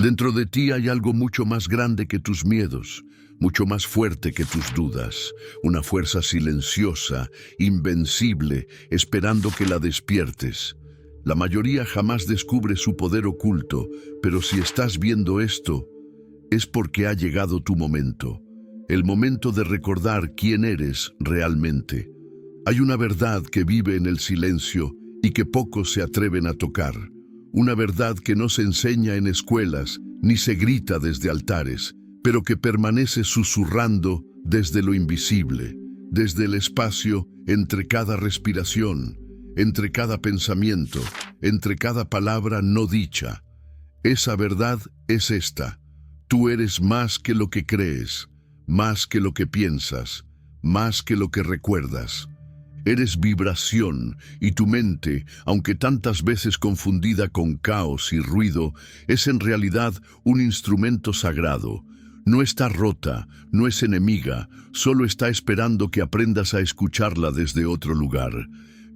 Dentro de ti hay algo mucho más grande que tus miedos, mucho más fuerte que tus dudas, una fuerza silenciosa, invencible, esperando que la despiertes. La mayoría jamás descubre su poder oculto, pero si estás viendo esto, es porque ha llegado tu momento, el momento de recordar quién eres realmente. Hay una verdad que vive en el silencio y que pocos se atreven a tocar. Una verdad que no se enseña en escuelas ni se grita desde altares, pero que permanece susurrando desde lo invisible, desde el espacio entre cada respiración, entre cada pensamiento, entre cada palabra no dicha. Esa verdad es esta: tú eres más que lo que crees, más que lo que piensas, más que lo que recuerdas. Eres vibración, y tu mente, aunque tantas veces confundida con caos y ruido, es en realidad un instrumento sagrado. No está rota, no es enemiga, solo está esperando que aprendas a escucharla desde otro lugar.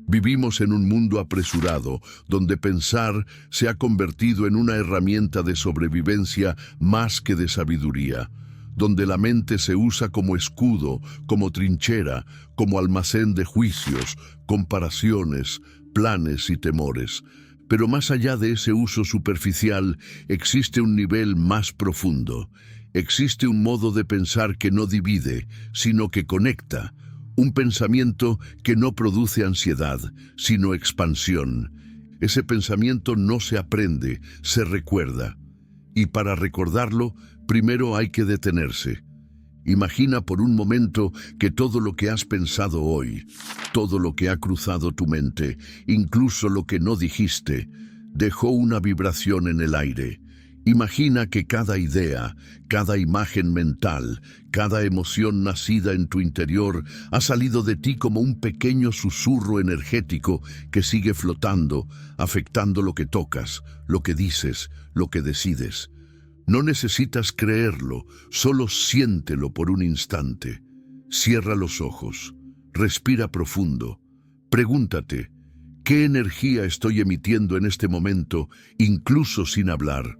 Vivimos en un mundo apresurado, donde pensar se ha convertido en una herramienta de sobrevivencia más que de sabiduría, donde la mente se usa como escudo, como trinchera, como almacén de juicios, comparaciones, planes y temores. Pero más allá de ese uso superficial, existe un nivel más profundo. Existe un modo de pensar que no divide, sino que conecta. Un pensamiento que no produce ansiedad, sino expansión. Ese pensamiento no se aprende, se recuerda. Y para recordarlo, primero hay que detenerse. Imagina por un momento que todo lo que has pensado hoy, todo lo que ha cruzado tu mente, incluso lo que no dijiste, dejó una vibración en el aire. Imagina que cada idea, cada imagen mental, cada emoción nacida en tu interior ha salido de ti como un pequeño susurro energético que sigue flotando, afectando lo que tocas, lo que dices, lo que decides. No necesitas creerlo, solo siéntelo por un instante. Cierra los ojos, respira profundo. Pregúntate, ¿qué energía estoy emitiendo en este momento, incluso sin hablar?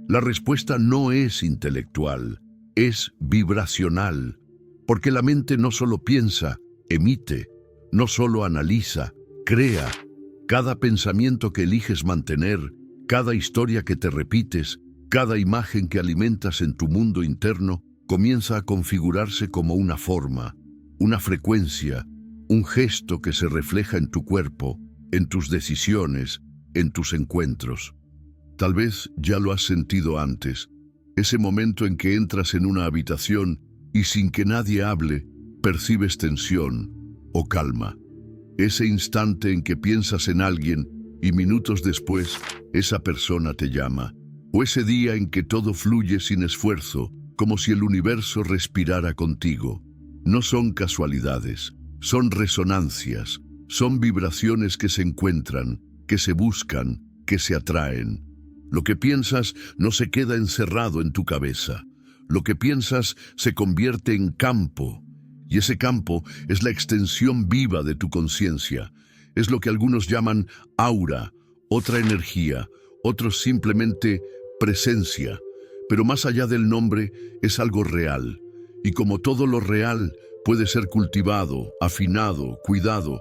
La respuesta no es intelectual, es vibracional, porque la mente no solo piensa, emite, no solo analiza, crea. Cada pensamiento que eliges mantener, cada historia que te repites, cada imagen que alimentas en tu mundo interno comienza a configurarse como una forma, una frecuencia, un gesto que se refleja en tu cuerpo, en tus decisiones, en tus encuentros. Tal vez ya lo has sentido antes, ese momento en que entras en una habitación y sin que nadie hable, percibes tensión o calma. Ese instante en que piensas en alguien y minutos después esa persona te llama. O ese día en que todo fluye sin esfuerzo, como si el universo respirara contigo. No son casualidades, son resonancias, son vibraciones que se encuentran, que se buscan, que se atraen. Lo que piensas no se queda encerrado en tu cabeza. Lo que piensas se convierte en campo, y ese campo es la extensión viva de tu conciencia. Es lo que algunos llaman aura, otra energía, otros simplemente presencia. Pero más allá del nombre es algo real, y como todo lo real puede ser cultivado, afinado, cuidado.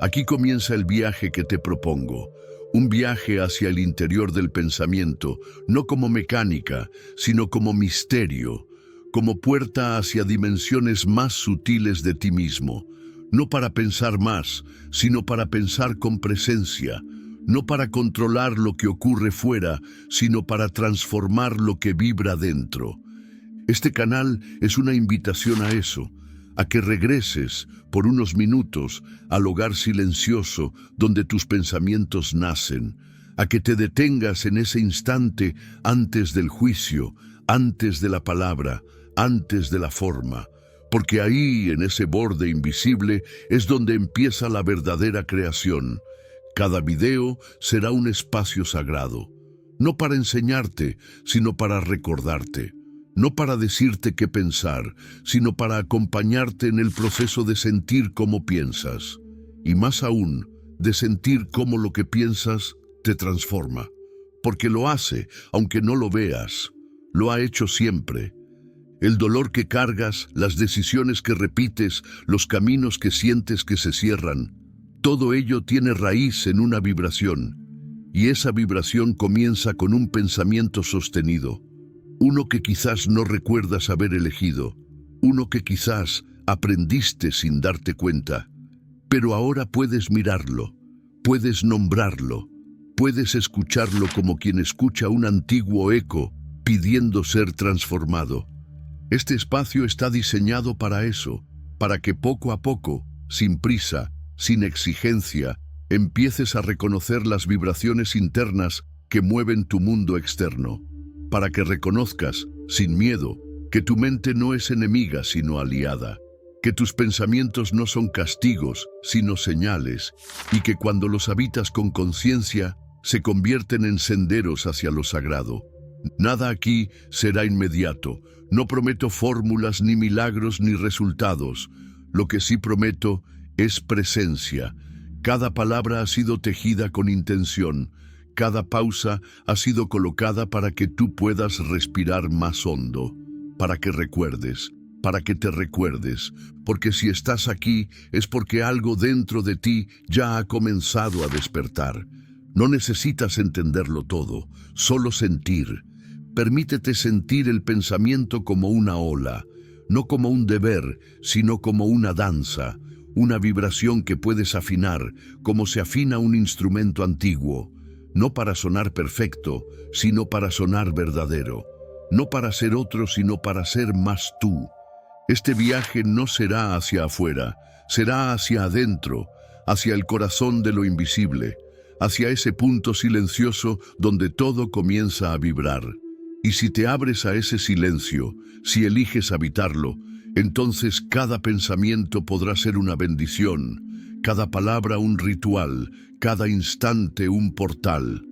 Aquí comienza el viaje que te propongo. Un viaje hacia el interior del pensamiento, no como mecánica, sino como misterio, como puerta hacia dimensiones más sutiles de ti mismo. No para pensar más, sino para pensar con presencia. No para controlar lo que ocurre fuera, sino para transformar lo que vibra dentro. Este canal es una invitación a eso, a que regreses por unos minutos al hogar silencioso donde tus pensamientos nacen, a que te detengas en ese instante antes del juicio, antes de la palabra, antes de la forma, porque ahí, en ese borde invisible, es donde empieza la verdadera creación. Cada video será un espacio sagrado, no para enseñarte, sino para recordarte. No para decirte qué pensar, sino para acompañarte en el proceso de sentir cómo piensas. Y más aún, de sentir cómo lo que piensas te transforma. porque lo hace, aunque no lo veas. Lo ha hecho siempre. El dolor que cargas, las decisiones que repites, los caminos que sientes que se cierran, todo ello tiene raíz en una vibración. Y esa vibración comienza con un pensamiento sostenido. Uno que quizás no recuerdas haber elegido. Uno que quizás aprendiste sin darte cuenta. Pero ahora puedes mirarlo, puedes nombrarlo, puedes escucharlo como quien escucha un antiguo eco pidiendo ser transformado. Este espacio está diseñado para eso, para que poco a poco, sin prisa, sin exigencia, empieces a reconocer las vibraciones internas que mueven tu mundo externo, para que reconozcas, sin miedo, que tu mente no es enemiga sino aliada, que tus pensamientos no son castigos sino señales, y que cuando los habitas con conciencia se convierten en senderos hacia lo sagrado. Nada aquí será inmediato. No prometo fórmulas, ni milagros, ni resultados. Lo que sí prometo es presencia. Cada palabra ha sido tejida con intención. Cada pausa ha sido colocada para que tú puedas respirar más hondo, para que recuerdes, para que te recuerdes, porque si estás aquí es porque algo dentro de ti ya ha comenzado a despertar. No necesitas entenderlo todo, solo sentir. Permítete sentir el pensamiento como una ola, no como un deber, sino como una danza, una vibración que puedes afinar, como se afina un instrumento antiguo, no para sonar perfecto, sino para sonar verdadero, no para ser otro, sino para ser más tú. Este viaje no será hacia afuera, será hacia adentro, hacia el corazón de lo invisible, hacia ese punto silencioso donde todo comienza a vibrar. Y si te abres a ese silencio, si eliges habitarlo, entonces cada pensamiento podrá ser una bendición, cada palabra un ritual, cada instante un portal.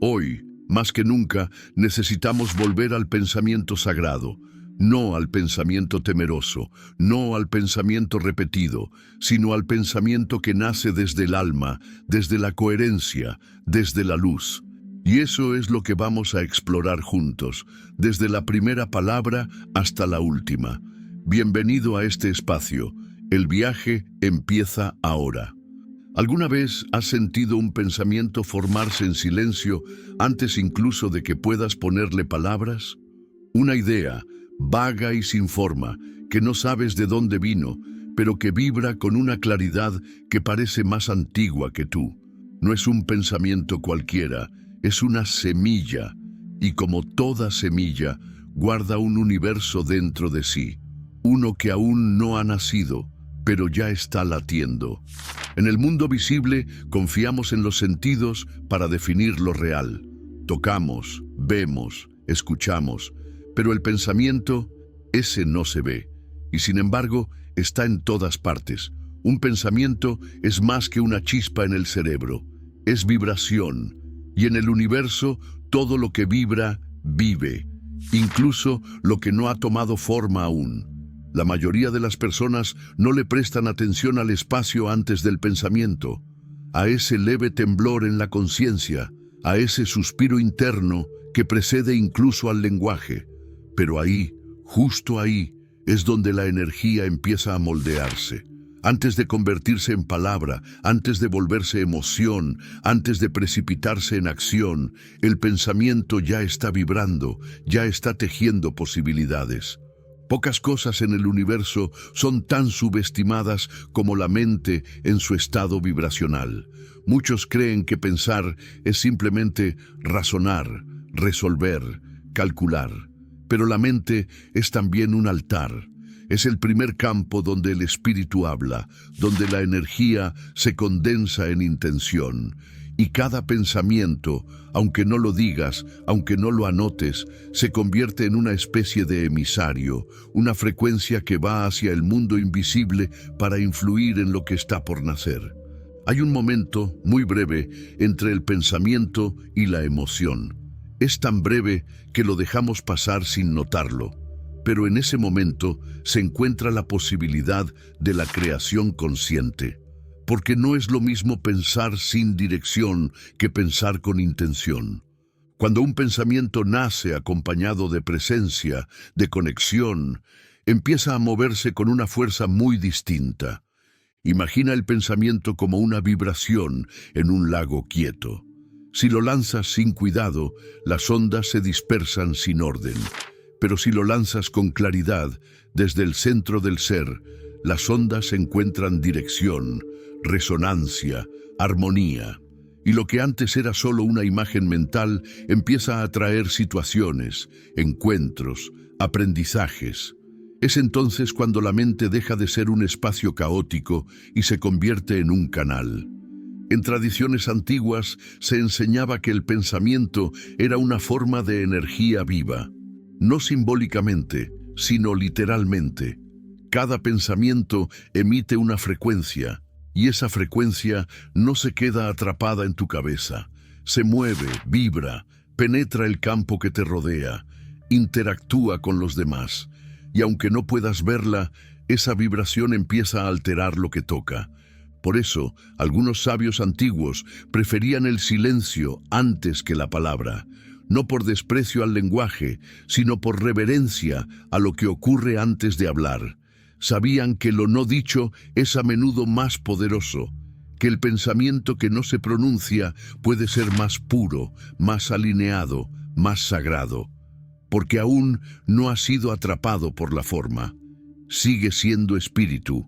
Hoy, más que nunca, necesitamos volver al pensamiento sagrado, no al pensamiento temeroso, no al pensamiento repetido, sino al pensamiento que nace desde el alma, desde la coherencia, desde la luz. Y eso es lo que vamos a explorar juntos, desde la primera palabra hasta la última. Bienvenido a este espacio. El viaje empieza ahora. ¿Alguna vez has sentido un pensamiento formarse en silencio antes incluso de que puedas ponerle palabras? Una idea, vaga y sin forma, que no sabes de dónde vino, pero que vibra con una claridad que parece más antigua que tú. No es un pensamiento cualquiera, es una semilla, y como toda semilla, guarda un universo dentro de sí, uno que aún no ha nacido, pero ya está latiendo. En el mundo visible confiamos en los sentidos para definir lo real. Tocamos, vemos, escuchamos, pero el pensamiento, ese no se ve, y sin embargo está en todas partes. Un pensamiento es más que una chispa en el cerebro, es vibración. Y en el universo, todo lo que vibra, vive, incluso lo que no ha tomado forma aún. La mayoría de las personas no le prestan atención al espacio antes del pensamiento, a ese leve temblor en la conciencia, a ese suspiro interno que precede incluso al lenguaje. Pero ahí, justo ahí, es donde la energía empieza a moldearse. Antes de convertirse en palabra, antes de volverse emoción, antes de precipitarse en acción, el pensamiento ya está vibrando, ya está tejiendo posibilidades. Pocas cosas en el universo son tan subestimadas como la mente en su estado vibracional. Muchos creen que pensar es simplemente razonar, resolver, calcular. Pero la mente es también un altar. Es el primer campo donde el espíritu habla, donde la energía se condensa en intención. Y cada pensamiento, aunque no lo digas, aunque no lo anotes, se convierte en una especie de emisario, una frecuencia que va hacia el mundo invisible para influir en lo que está por nacer. Hay un momento, muy breve, entre el pensamiento y la emoción. Es tan breve que lo dejamos pasar sin notarlo. Pero en ese momento se encuentra la posibilidad de la creación consciente, porque no es lo mismo pensar sin dirección que pensar con intención. Cuando un pensamiento nace acompañado de presencia, de conexión, empieza a moverse con una fuerza muy distinta. Imagina el pensamiento como una vibración en un lago quieto. Si lo lanzas sin cuidado, las ondas se dispersan sin orden. Pero si lo lanzas con claridad, desde el centro del ser, las ondas encuentran dirección, resonancia, armonía. Y lo que antes era solo una imagen mental empieza a atraer situaciones, encuentros, aprendizajes. Es entonces cuando la mente deja de ser un espacio caótico y se convierte en un canal. En tradiciones antiguas se enseñaba que el pensamiento era una forma de energía viva, no simbólicamente, sino literalmente. Cada pensamiento emite una frecuencia, y esa frecuencia no se queda atrapada en tu cabeza. Se mueve, vibra, penetra el campo que te rodea, interactúa con los demás. Y aunque no puedas verla, esa vibración empieza a alterar lo que toca. Por eso, algunos sabios antiguos preferían el silencio antes que la palabra, no por desprecio al lenguaje, sino por reverencia a lo que ocurre antes de hablar. Sabían que lo no dicho es a menudo más poderoso, que el pensamiento que no se pronuncia puede ser más puro, más alineado, más sagrado, porque aún no ha sido atrapado por la forma. Sigue siendo espíritu.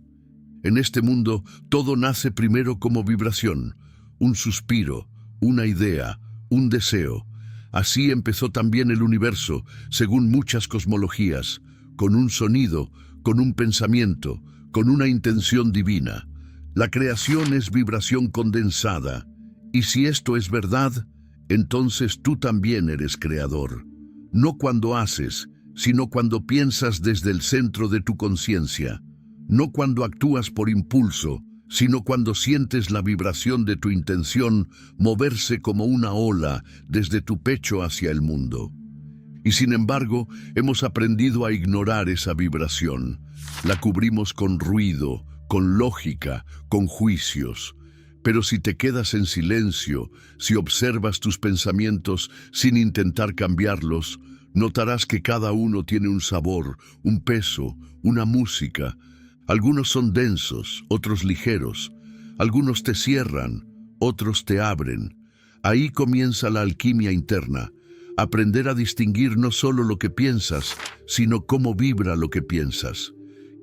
En este mundo, todo nace primero como vibración, un suspiro, una idea, un deseo. Así empezó también el universo, según muchas cosmologías, con un sonido, con un pensamiento, con una intención divina. La creación es vibración condensada, y si esto es verdad, entonces tú también eres creador. No cuando haces, sino cuando piensas desde el centro de tu conciencia. No cuando actúas por impulso, sino cuando sientes la vibración de tu intención moverse como una ola desde tu pecho hacia el mundo. Y sin embargo, hemos aprendido a ignorar esa vibración. La cubrimos con ruido, con lógica, con juicios. Pero si te quedas en silencio, si observas tus pensamientos sin intentar cambiarlos, notarás que cada uno tiene un sabor, un peso, una música. Algunos son densos, otros ligeros. Algunos te cierran, otros te abren. Ahí comienza la alquimia interna. Aprender a distinguir no solo lo que piensas, sino cómo vibra lo que piensas.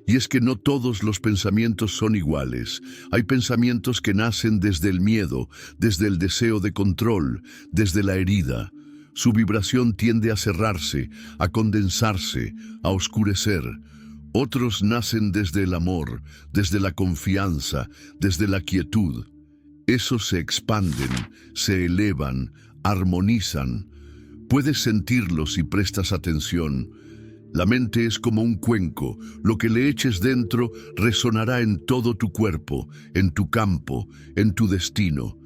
Y es que no todos los pensamientos son iguales. Hay pensamientos que nacen desde el miedo, desde el deseo de control, desde la herida. Su vibración tiende a cerrarse, a condensarse, a oscurecer. Otros nacen desde el amor, desde la confianza, desde la quietud. Esos se expanden, se elevan, armonizan. Puedes sentirlos si prestas atención. La mente es como un cuenco. Lo que le eches dentro resonará en todo tu cuerpo, en tu campo, en tu destino.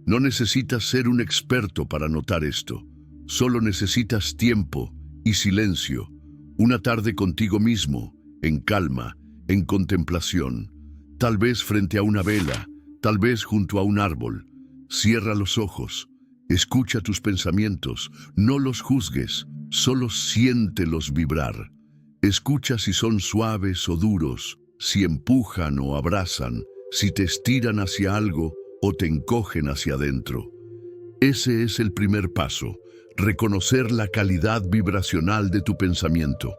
No necesitas ser un experto para notar esto. Solo necesitas tiempo y silencio. Una tarde contigo mismo, en calma, en contemplación. Tal vez frente a una vela, tal vez junto a un árbol. Cierra los ojos. Escucha tus pensamientos. No los juzgues. Solo siéntelos vibrar. Escucha si son suaves o duros, si empujan o abrazan, si te estiran hacia algo o te encogen hacia adentro. Ese es el primer paso, reconocer la calidad vibracional de tu pensamiento.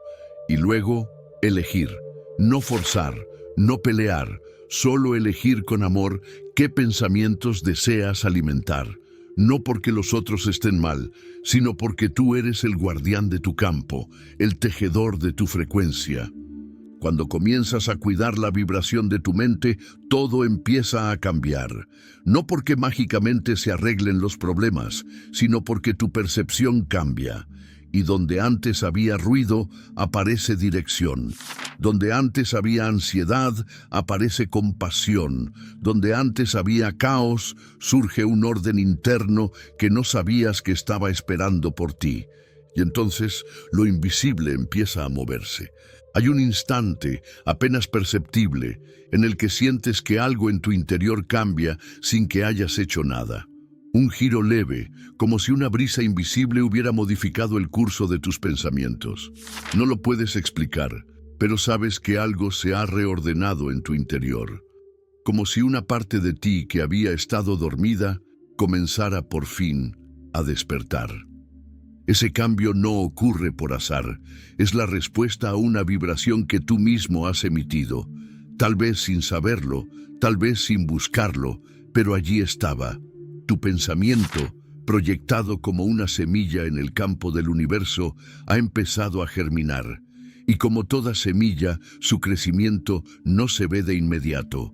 Y luego, elegir, no forzar, no pelear, solo elegir con amor qué pensamientos deseas alimentar. No porque los otros estén mal, sino porque tú eres el guardián de tu campo, el tejedor de tu frecuencia. Cuando comienzas a cuidar la vibración de tu mente, todo empieza a cambiar. No porque mágicamente se arreglen los problemas, sino porque tu percepción cambia. Y donde antes había ruido, aparece dirección. Donde antes había ansiedad, aparece compasión. Donde antes había caos, surge un orden interno que no sabías que estaba esperando por ti. Y entonces lo invisible empieza a moverse. Hay un instante, apenas perceptible, en el que sientes que algo en tu interior cambia sin que hayas hecho nada. Un giro leve, como si una brisa invisible hubiera modificado el curso de tus pensamientos. No lo puedes explicar, pero sabes que algo se ha reordenado en tu interior. Como si una parte de ti que había estado dormida comenzara por fin a despertar. Ese cambio no ocurre por azar, es la respuesta a una vibración que tú mismo has emitido, tal vez sin saberlo, tal vez sin buscarlo, pero allí estaba, tu pensamiento, proyectado como una semilla en el campo del universo, ha empezado a germinar, y como toda semilla, su crecimiento no se ve de inmediato.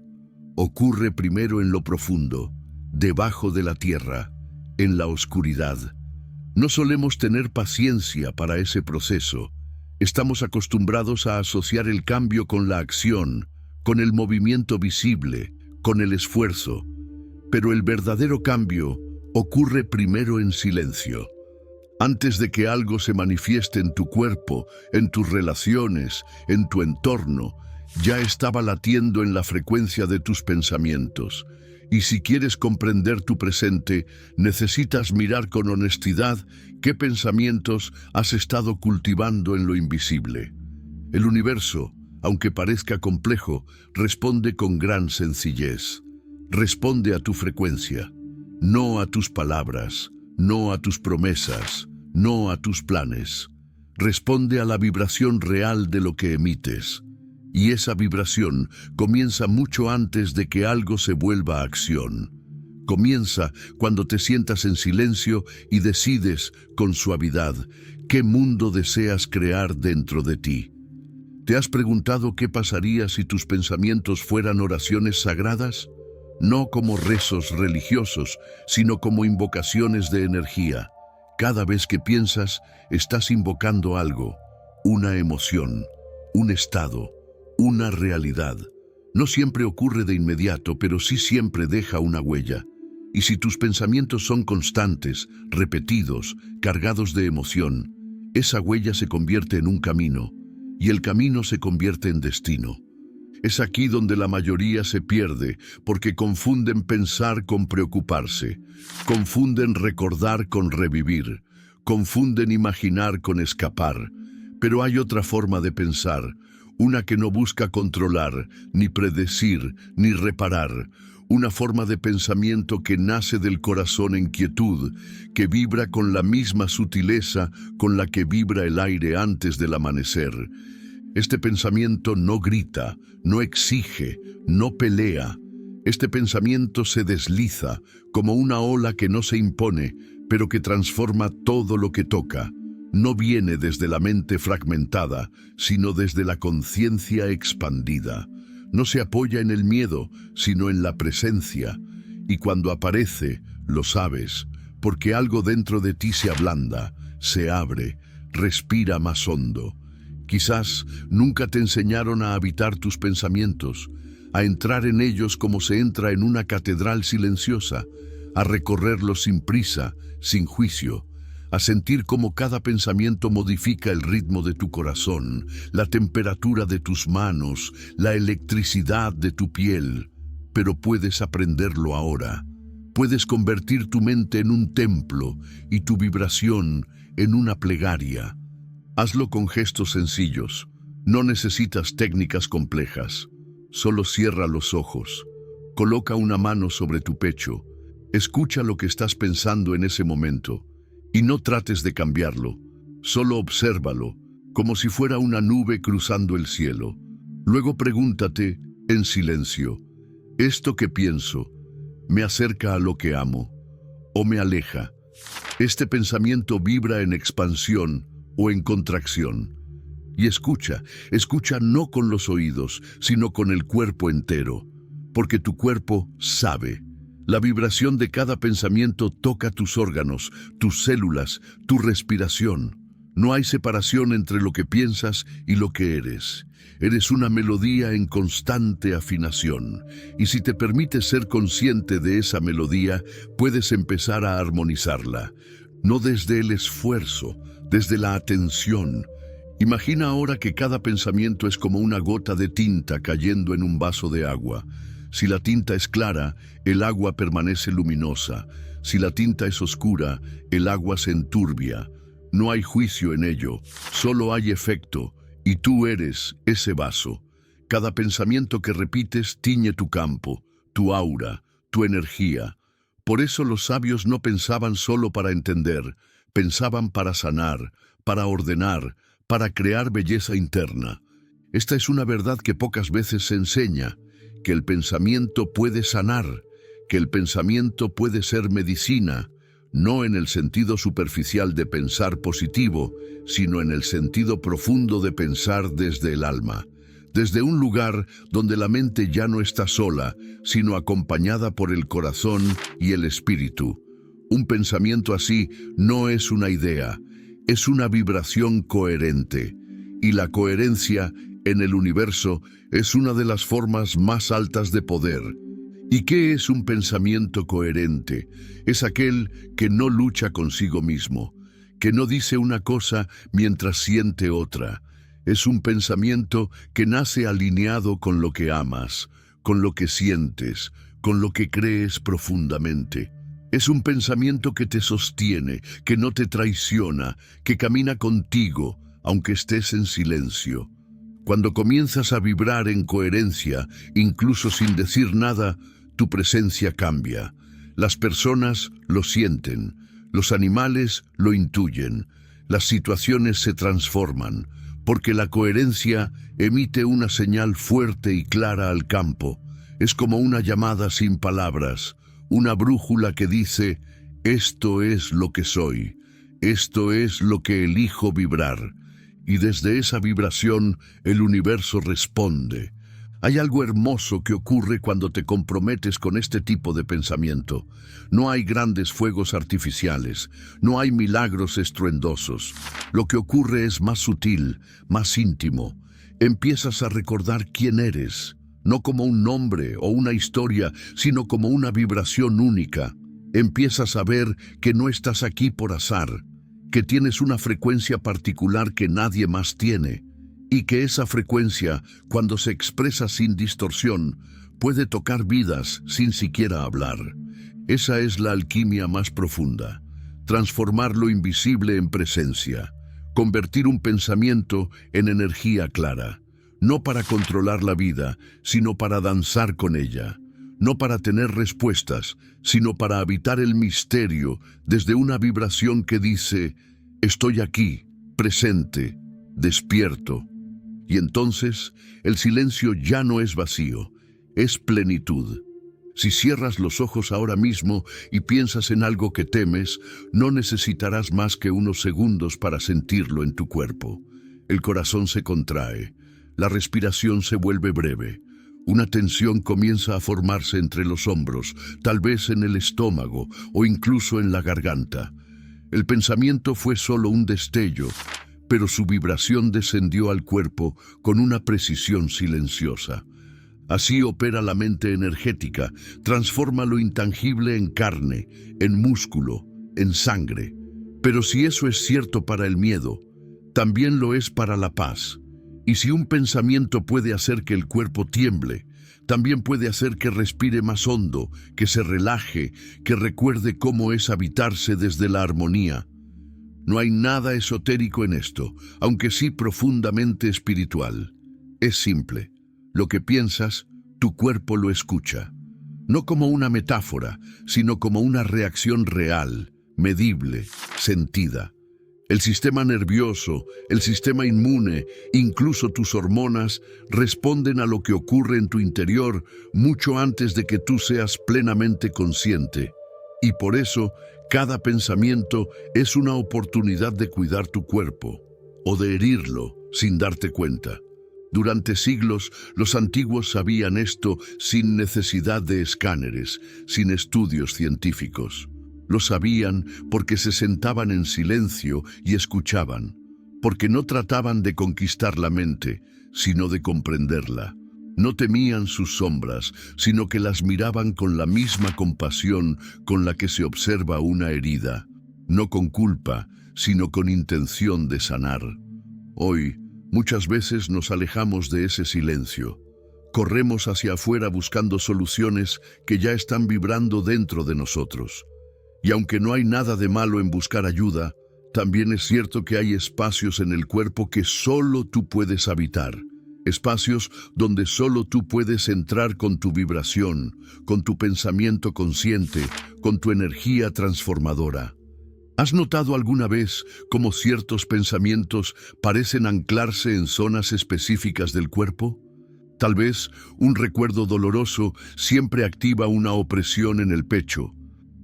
Ocurre primero en lo profundo, debajo de la tierra, en la oscuridad. No solemos tener paciencia para ese proceso. Estamos acostumbrados a asociar el cambio con la acción, con el movimiento visible, con el esfuerzo. Pero el verdadero cambio ocurre primero en silencio. Antes de que algo se manifieste en tu cuerpo, en tus relaciones, en tu entorno, ya estaba latiendo en la frecuencia de tus pensamientos. Y si quieres comprender tu presente, necesitas mirar con honestidad qué pensamientos has estado cultivando en lo invisible. El universo, aunque parezca complejo, responde con gran sencillez. Responde a tu frecuencia, no a tus palabras, no a tus promesas, no a tus planes. Responde a la vibración real de lo que emites. Y esa vibración comienza mucho antes de que algo se vuelva acción. Comienza cuando te sientas en silencio y decides, con suavidad, qué mundo deseas crear dentro de ti. ¿Te has preguntado qué pasaría si tus pensamientos fueran oraciones sagradas? No como rezos religiosos, sino como invocaciones de energía. Cada vez que piensas, estás invocando algo, una emoción, un estado, una realidad. No siempre ocurre de inmediato, pero sí siempre deja una huella. Y si tus pensamientos son constantes, repetidos, cargados de emoción, esa huella se convierte en un camino, y el camino se convierte en destino. Es aquí donde la mayoría se pierde, porque confunden pensar con preocuparse, confunden recordar con revivir, confunden imaginar con escapar. Pero hay otra forma de pensar, una que no busca controlar, ni predecir, ni reparar, una forma de pensamiento que nace del corazón en quietud, que vibra con la misma sutileza con la que vibra el aire antes del amanecer. Este pensamiento no grita, no exige, no pelea. Este pensamiento se desliza como una ola que no se impone, pero que transforma todo lo que toca. No viene desde la mente fragmentada, sino desde la conciencia expandida. No se apoya en el miedo, sino en la presencia. Y cuando aparece, lo sabes, porque algo dentro de ti se ablanda, se abre, respira más hondo. Quizás nunca te enseñaron a habitar tus pensamientos, a entrar en ellos como se entra en una catedral silenciosa, a recorrerlos sin prisa, sin juicio, a sentir cómo cada pensamiento modifica el ritmo de tu corazón, la temperatura de tus manos, la electricidad de tu piel. Pero puedes aprenderlo ahora. Puedes convertir tu mente en un templo y tu vibración en una plegaria. Hazlo con gestos sencillos. No necesitas técnicas complejas. Solo cierra los ojos. Coloca una mano sobre tu pecho. Escucha lo que estás pensando en ese momento. Y no trates de cambiarlo, solo obsérvalo, como si fuera una nube cruzando el cielo. Luego pregúntate, en silencio, ¿esto que pienso me acerca a lo que amo o me aleja? ¿Este pensamiento vibra en expansión o en contracción? Y escucha no con los oídos, sino con el cuerpo entero, porque tu cuerpo sabe. La vibración de cada pensamiento toca tus órganos, tus células, tu respiración. No hay separación entre lo que piensas y lo que eres. Eres una melodía en constante afinación. Y si te permites ser consciente de esa melodía, puedes empezar a armonizarla. No desde el esfuerzo, desde la atención. Imagina ahora que cada pensamiento es como una gota de tinta cayendo en un vaso de agua. Si la tinta es clara, el agua permanece luminosa. Si la tinta es oscura, el agua se enturbia. No hay juicio en ello, solo hay efecto, y tú eres ese vaso. Cada pensamiento que repites tiñe tu campo, tu aura, tu energía. Por eso los sabios no pensaban solo para entender, pensaban para sanar, para ordenar, para crear belleza interna. Esta es una verdad que pocas veces se enseña, que el pensamiento puede sanar, que el pensamiento puede ser medicina, no en el sentido superficial de pensar positivo, sino en el sentido profundo de pensar desde el alma, desde un lugar donde la mente ya no está sola, sino acompañada por el corazón y el espíritu. Un pensamiento así no es una idea, es una vibración coherente, y la coherencia en el universo es una de las formas más altas de poder. ¿Y qué es un pensamiento coherente? Es aquel que no lucha consigo mismo, que no dice una cosa mientras siente otra. Es un pensamiento que nace alineado con lo que amas, con lo que sientes, con lo que crees profundamente. Es un pensamiento que te sostiene, que no te traiciona, que camina contigo, aunque estés en silencio. Cuando comienzas a vibrar en coherencia, incluso sin decir nada, tu presencia cambia. Las personas lo sienten, los animales lo intuyen, las situaciones se transforman, porque la coherencia emite una señal fuerte y clara al campo. Es como una llamada sin palabras, una brújula que dice, esto es lo que soy, esto es lo que elijo vibrar. Y desde esa vibración el universo responde. Hay algo hermoso que ocurre cuando te comprometes con este tipo de pensamiento. No hay grandes fuegos artificiales, no hay milagros estruendosos. Lo que ocurre es más sutil, más íntimo. Empiezas a recordar quién eres, no como un nombre o una historia, sino como una vibración única. Empiezas a ver que no estás aquí por azar, que tienes una frecuencia particular que nadie más tiene, y que esa frecuencia, cuando se expresa sin distorsión, puede tocar vidas sin siquiera hablar. Esa es la alquimia más profunda, transformar lo invisible en presencia, convertir un pensamiento en energía clara, no para controlar la vida, sino para danzar con ella, no para tener respuestas, sino para habitar el misterio desde una vibración que dice, estoy aquí, presente, despierto. Y entonces, el silencio ya no es vacío, es plenitud. Si cierras los ojos ahora mismo y piensas en algo que temes, no necesitarás más que unos segundos para sentirlo en tu cuerpo. El corazón se contrae, la respiración se vuelve breve. Una tensión comienza a formarse entre los hombros, tal vez en el estómago o incluso en la garganta. El pensamiento fue solo un destello, pero su vibración descendió al cuerpo con una precisión silenciosa. Así opera la mente energética, transforma lo intangible en carne, en músculo, en sangre. Pero si eso es cierto para el miedo, también lo es para la paz. Y si un pensamiento puede hacer que el cuerpo tiemble, también puede hacer que respire más hondo, que se relaje, que recuerde cómo es habitarse desde la armonía. No hay nada esotérico en esto, aunque sí profundamente espiritual. Es simple. Lo que piensas, tu cuerpo lo escucha. No como una metáfora, sino como una reacción real, medible, sentida. El sistema nervioso, el sistema inmune, incluso tus hormonas, responden a lo que ocurre en tu interior mucho antes de que tú seas plenamente consciente. Y por eso, cada pensamiento es una oportunidad de cuidar tu cuerpo, o de herirlo sin darte cuenta. Durante siglos, los antiguos sabían esto sin necesidad de escáneres, sin estudios científicos. Lo sabían porque se sentaban en silencio y escuchaban, porque no trataban de conquistar la mente, sino de comprenderla. No temían sus sombras, sino que las miraban con la misma compasión con la que se observa una herida, no con culpa, sino con intención de sanar. Hoy, muchas veces nos alejamos de ese silencio. Corremos hacia afuera buscando soluciones que ya están vibrando dentro de nosotros. Y aunque no hay nada de malo en buscar ayuda, también es cierto que hay espacios en el cuerpo que solo tú puedes habitar. Espacios donde solo tú puedes entrar con tu vibración, con tu pensamiento consciente, con tu energía transformadora. ¿Has notado alguna vez cómo ciertos pensamientos parecen anclarse en zonas específicas del cuerpo? Tal vez un recuerdo doloroso siempre activa una opresión en el pecho.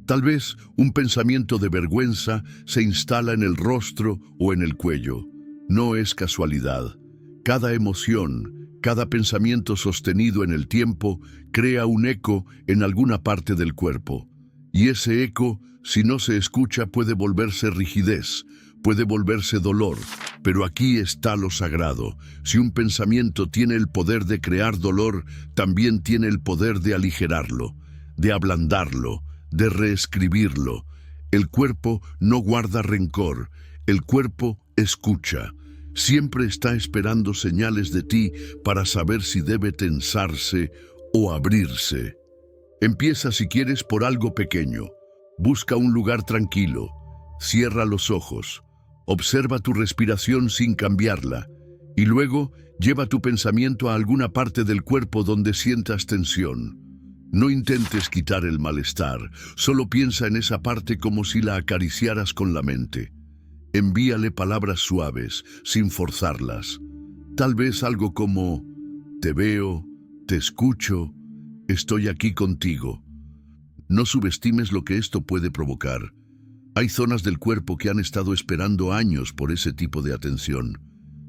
Tal vez un pensamiento de vergüenza se instala en el rostro o en el cuello. No es casualidad. Cada emoción, cada pensamiento sostenido en el tiempo, crea un eco en alguna parte del cuerpo. Y ese eco, si no se escucha, puede volverse rigidez, puede volverse dolor. Pero aquí está lo sagrado. Si un pensamiento tiene el poder de crear dolor, también tiene el poder de aligerarlo, de ablandarlo, de reescribirlo. El cuerpo no guarda rencor, el cuerpo escucha. Siempre está esperando señales de ti para saber si debe tensarse o abrirse. Empieza, si quieres, por algo pequeño. Busca un lugar tranquilo. Cierra los ojos. Observa tu respiración sin cambiarla. Y luego lleva tu pensamiento a alguna parte del cuerpo donde sientas tensión. No intentes quitar el malestar. Solo piensa en esa parte como si la acariciaras con la mente. Envíale palabras suaves, sin forzarlas. Tal vez algo como: te veo, te escucho, estoy aquí contigo. No subestimes lo que esto puede provocar. Hay zonas del cuerpo que han estado esperando años por ese tipo de atención.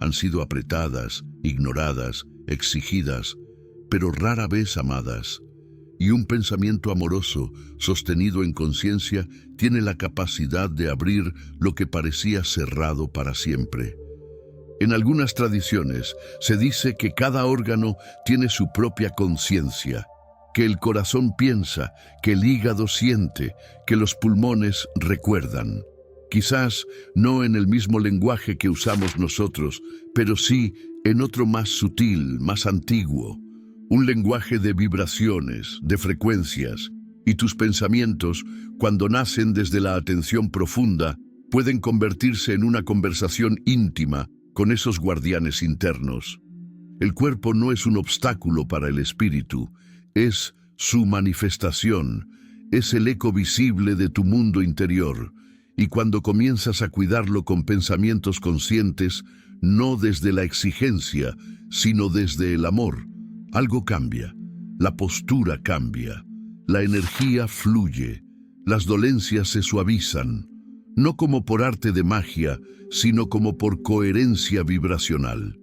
Han sido apretadas, ignoradas, exigidas, pero rara vez amadas. Y un pensamiento amoroso, sostenido en conciencia, tiene la capacidad de abrir lo que parecía cerrado para siempre. En algunas tradiciones se dice que cada órgano tiene su propia conciencia, que el corazón piensa, que el hígado siente, que los pulmones recuerdan. Quizás no en el mismo lenguaje que usamos nosotros, pero sí en otro más sutil, más antiguo. Un lenguaje de vibraciones, de frecuencias, y tus pensamientos, cuando nacen desde la atención profunda, pueden convertirse en una conversación íntima con esos guardianes internos. El cuerpo no es un obstáculo para el espíritu, es su manifestación, es el eco visible de tu mundo interior, y cuando comienzas a cuidarlo con pensamientos conscientes, no desde la exigencia, sino desde el amor, algo cambia, la postura cambia, la energía fluye, las dolencias se suavizan, no como por arte de magia, sino como por coherencia vibracional.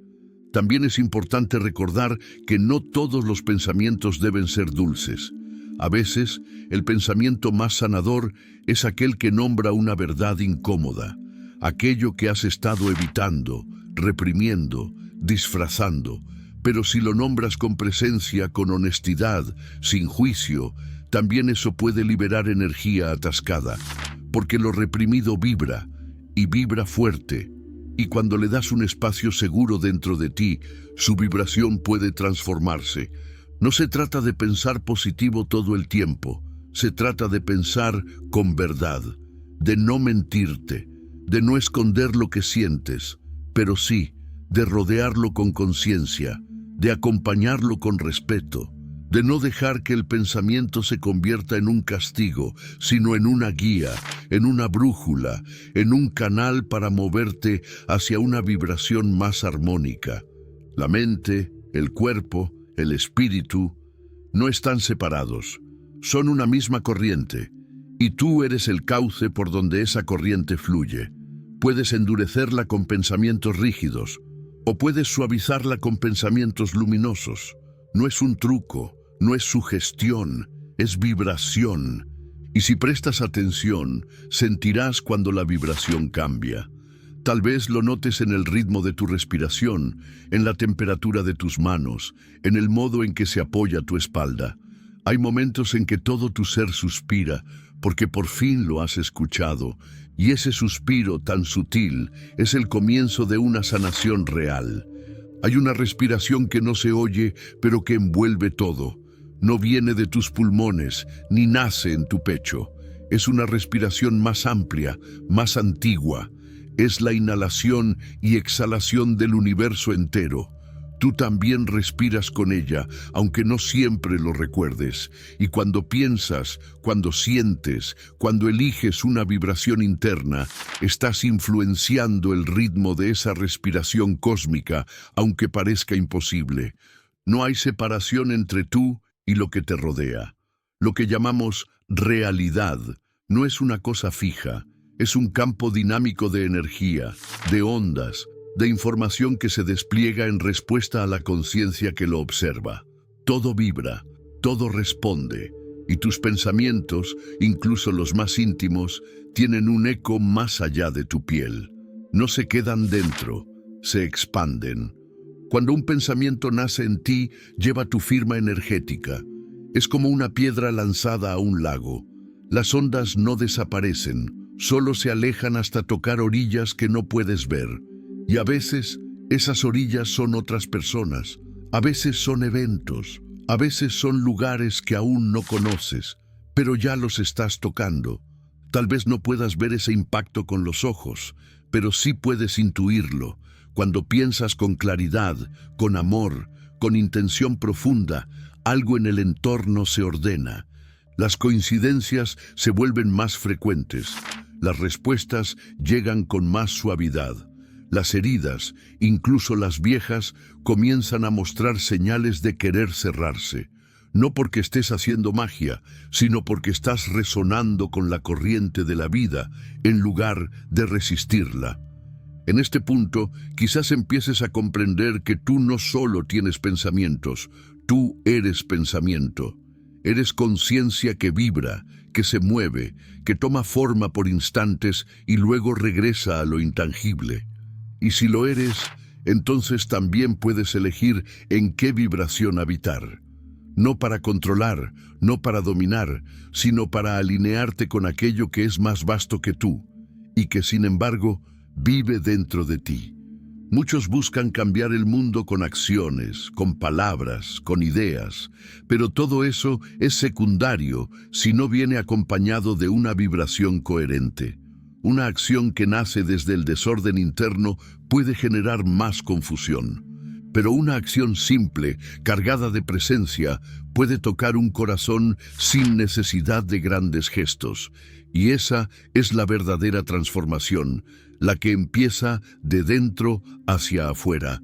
También es importante recordar que no todos los pensamientos deben ser dulces. A veces, el pensamiento más sanador es aquel que nombra una verdad incómoda, aquello que has estado evitando, reprimiendo, disfrazando. Pero si lo nombras con presencia, con honestidad, sin juicio, también eso puede liberar energía atascada, porque lo reprimido vibra, y vibra fuerte, y cuando le das un espacio seguro dentro de ti, su vibración puede transformarse. No se trata de pensar positivo todo el tiempo, se trata de pensar con verdad, de no mentirte, de no esconder lo que sientes, pero sí, de rodearlo con conciencia, de acompañarlo con respeto, de no dejar que el pensamiento se convierta en un castigo, sino en una guía, en una brújula, en un canal para moverte hacia una vibración más armónica. La mente, el cuerpo, el espíritu, no están separados, son una misma corriente, y tú eres el cauce por donde esa corriente fluye. Puedes endurecerla con pensamientos rígidos, o puedes suavizarla con pensamientos luminosos. No es un truco, no es sugestión, es vibración. Y si prestas atención, sentirás cuando la vibración cambia. Tal vez lo notes en el ritmo de tu respiración, en la temperatura de tus manos, en el modo en que se apoya tu espalda. Hay momentos en que todo tu ser suspira, porque por fin lo has escuchado, y ese suspiro tan sutil es el comienzo de una sanación real. Hay una respiración que no se oye, pero que envuelve todo. No viene de tus pulmones, ni nace en tu pecho. Es una respiración más amplia, más antigua. Es la inhalación y exhalación del universo entero. Tú también respiras con ella, aunque no siempre lo recuerdes. Y cuando piensas, cuando sientes, cuando eliges una vibración interna, estás influenciando el ritmo de esa respiración cósmica, aunque parezca imposible. No hay separación entre tú y lo que te rodea. Lo que llamamos realidad no es una cosa fija, es un campo dinámico de energía, de ondas, de información que se despliega en respuesta a la conciencia que lo observa. Todo vibra, todo responde, y tus pensamientos, incluso los más íntimos, tienen un eco más allá de tu piel. No se quedan dentro, se expanden. Cuando un pensamiento nace en ti, lleva tu firma energética. Es como una piedra lanzada a un lago. Las ondas no desaparecen, solo se alejan hasta tocar orillas que no puedes ver. Y a veces, esas orillas son otras personas, a veces son eventos, a veces son lugares que aún no conoces, pero ya los estás tocando. Tal vez no puedas ver ese impacto con los ojos, pero sí puedes intuirlo. Cuando piensas con claridad, con amor, con intención profunda, algo en el entorno se ordena. Las coincidencias se vuelven más frecuentes, las respuestas llegan con más suavidad. Las heridas, incluso las viejas, comienzan a mostrar señales de querer cerrarse. No porque estés haciendo magia, sino porque estás resonando con la corriente de la vida en lugar de resistirla. En este punto, quizás empieces a comprender que tú no solo tienes pensamientos, tú eres pensamiento. Eres conciencia que vibra, que se mueve, que toma forma por instantes y luego regresa a lo intangible. Y si lo eres, entonces también puedes elegir en qué vibración habitar. No para controlar, no para dominar, sino para alinearte con aquello que es más vasto que tú, y que sin embargo vive dentro de ti. Muchos buscan cambiar el mundo con acciones, con palabras, con ideas, pero todo eso es secundario si no viene acompañado de una vibración coherente. Una acción que nace desde el desorden interno puede generar más confusión, pero una acción simple, cargada de presencia, puede tocar un corazón sin necesidad de grandes gestos. Y esa es la verdadera transformación, la que empieza de dentro hacia afuera.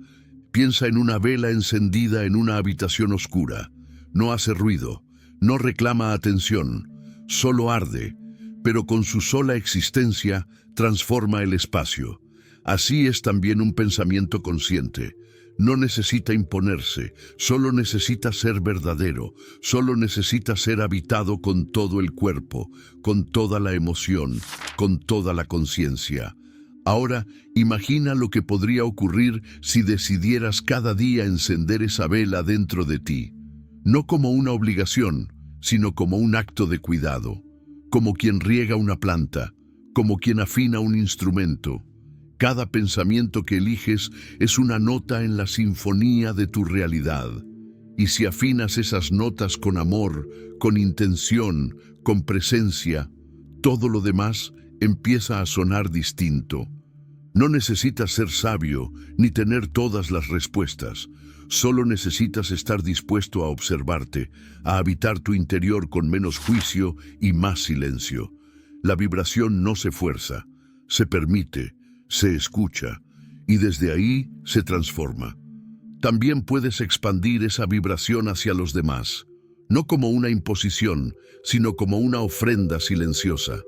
Piensa en una vela encendida en una habitación oscura. No hace ruido, no reclama atención, solo arde, pero con su sola existencia transforma el espacio. Así es también un pensamiento consciente. No necesita imponerse, solo necesita ser verdadero, solo necesita ser habitado con todo el cuerpo, con toda la emoción, con toda la conciencia. Ahora, imagina lo que podría ocurrir si decidieras cada día encender esa vela dentro de ti. No como una obligación, sino como un acto de cuidado. Como quien riega una planta, como quien afina un instrumento. Cada pensamiento que eliges es una nota en la sinfonía de tu realidad. Y si afinas esas notas con amor, con intención, con presencia, todo lo demás empieza a sonar distinto. No necesitas ser sabio ni tener todas las respuestas. Solo necesitas estar dispuesto a observarte, a habitar tu interior con menos juicio y más silencio. La vibración no se fuerza, se permite, se escucha, y desde ahí se transforma. También puedes expandir esa vibración hacia los demás, no como una imposición, sino como una ofrenda silenciosa.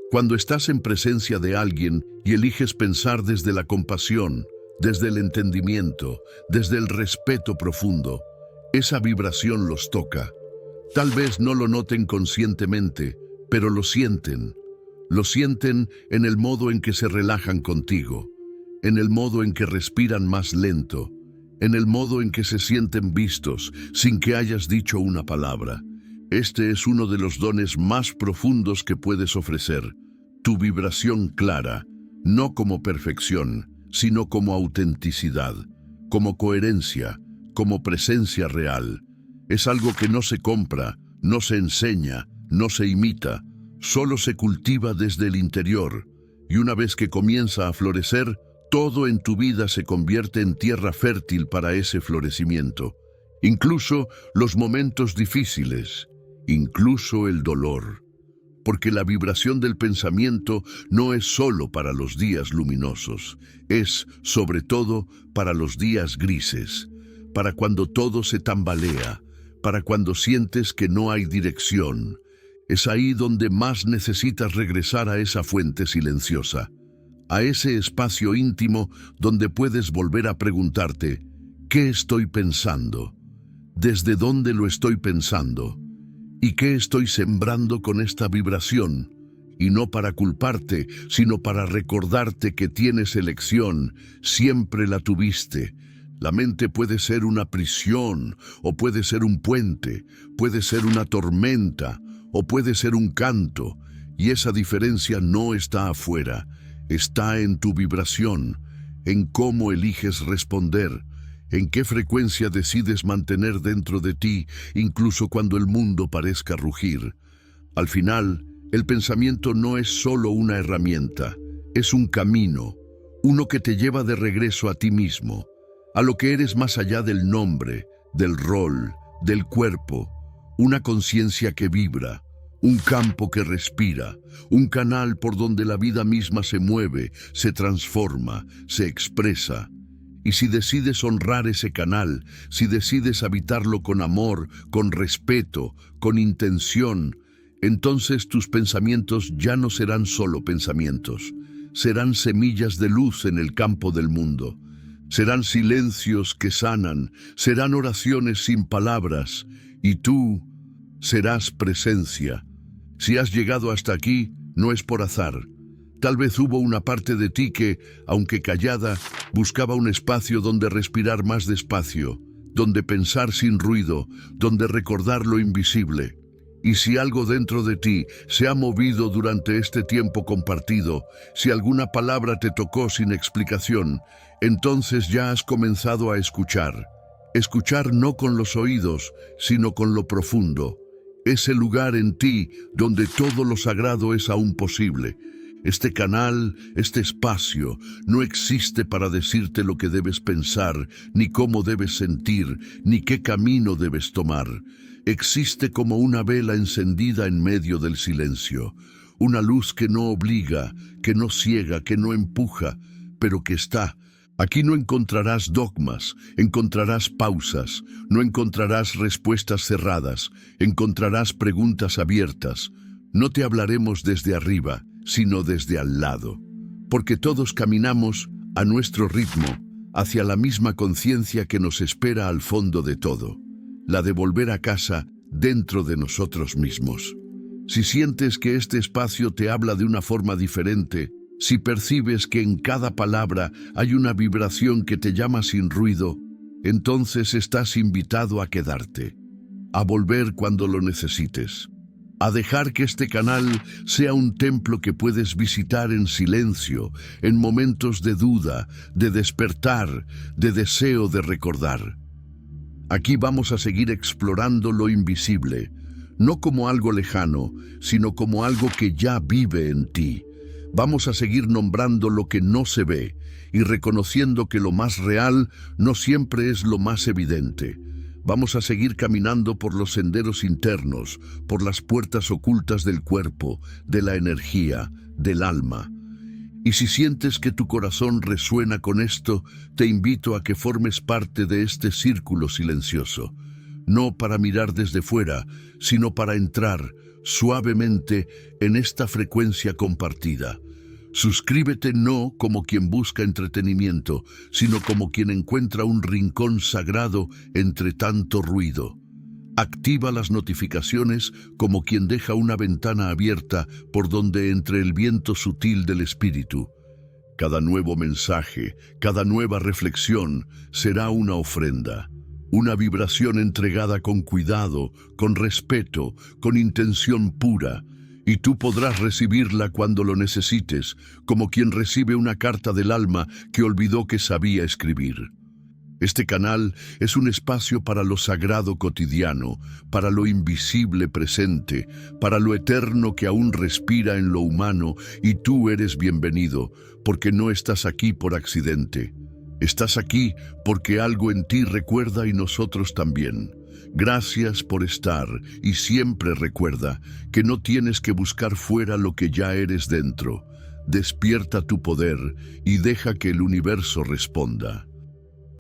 Cuando estás en presencia de alguien y eliges pensar desde la compasión, desde el entendimiento, desde el respeto profundo, esa vibración los toca. Tal vez no lo noten conscientemente, pero lo sienten. Lo sienten en el modo en que se relajan contigo, en el modo en que respiran más lento, en el modo en que se sienten vistos sin que hayas dicho una palabra. Este es uno de los dones más profundos que puedes ofrecer, tu vibración clara, no como perfección, sino como autenticidad, como coherencia, como presencia real. Es algo que no se compra, no se enseña, no se imita, Solo se cultiva desde el interior, y una vez que comienza a florecer, todo en tu vida se convierte en tierra fértil para ese florecimiento. Incluso los momentos difíciles, incluso el dolor. Porque la vibración del pensamiento no es solo para los días luminosos, es, sobre todo, para los días grises, para cuando todo se tambalea, para cuando sientes que no hay dirección. Es ahí donde más necesitas regresar a esa fuente silenciosa, a ese espacio íntimo donde puedes volver a preguntarte, ¿qué estoy pensando? ¿Desde dónde lo estoy pensando? ¿Y qué estoy sembrando con esta vibración? Y no para culparte, sino para recordarte que tienes elección, siempre la tuviste. La mente puede ser una prisión, o puede ser un puente, puede ser una tormenta, o puede ser un canto, y esa diferencia no está afuera, está en tu vibración, en cómo eliges responder, en qué frecuencia decides mantener dentro de ti, incluso cuando el mundo parezca rugir. Al final, el pensamiento no es solo una herramienta, es un camino, uno que te lleva de regreso a ti mismo, a lo que eres más allá del nombre, del rol, del cuerpo, una conciencia que vibra, un campo que respira, un canal por donde la vida misma se mueve, se transforma, se expresa. Y si decides honrar ese canal, si decides habitarlo con amor, con respeto, con intención, entonces tus pensamientos ya no serán solo pensamientos, serán semillas de luz en el campo del mundo. Serán silencios que sanan, serán oraciones sin palabras, y tú serás presencia. Si has llegado hasta aquí, no es por azar. Tal vez hubo una parte de ti que, aunque callada, buscaba un espacio donde respirar más despacio, donde pensar sin ruido, donde recordar lo invisible. Y si algo dentro de ti se ha movido durante este tiempo compartido, si alguna palabra te tocó sin explicación, entonces ya has comenzado a escuchar. Escuchar no con los oídos, sino con lo profundo. Ese lugar en ti donde todo lo sagrado es aún posible. Este canal, este espacio, no existe para decirte lo que debes pensar, ni cómo debes sentir, ni qué camino debes tomar. Existe como una vela encendida en medio del silencio, una luz que no obliga, que no ciega, que no empuja, pero que está. Aquí no encontrarás dogmas, encontrarás pausas, no encontrarás respuestas cerradas, encontrarás preguntas abiertas. No te hablaremos desde arriba, sino desde al lado, porque todos caminamos a nuestro ritmo, hacia la misma conciencia que nos espera al fondo de todo, la de volver a casa dentro de nosotros mismos. Si sientes que este espacio te habla de una forma diferente, si percibes que en cada palabra hay una vibración que te llama sin ruido, entonces estás invitado a quedarte, a volver cuando lo necesites, a dejar que este canal sea un templo que puedes visitar en silencio, en momentos de duda, de despertar, de deseo de recordar. Aquí vamos a seguir explorando lo invisible, no como algo lejano, sino como algo que ya vive en ti. Vamos a seguir nombrando lo que no se ve y reconociendo que lo más real no siempre es lo más evidente. Vamos a seguir caminando por los senderos internos, por las puertas ocultas del cuerpo, de la energía, del alma. Y si sientes que tu corazón resuena con esto, te invito a que formes parte de este círculo silencioso, no para mirar desde fuera, sino para entrar suavemente en esta frecuencia compartida. Suscríbete no como quien busca entretenimiento, sino como quien encuentra un rincón sagrado entre tanto ruido. Activa las notificaciones como quien deja una ventana abierta por donde entre el viento sutil del espíritu. Cada nuevo mensaje, cada nueva reflexión será una ofrenda, una vibración entregada con cuidado, con respeto, con intención pura, y tú podrás recibirla cuando lo necesites, como quien recibe una carta del alma que olvidó que sabía escribir. Este canal es un espacio para lo sagrado cotidiano, para lo invisible presente, para lo eterno que aún respira en lo humano, y tú eres bienvenido, porque no estás aquí por accidente. Estás aquí porque algo en ti recuerda y nosotros también. Gracias por estar y siempre recuerda que no tienes que buscar fuera lo que ya eres dentro. Despierta tu poder y deja que el universo responda.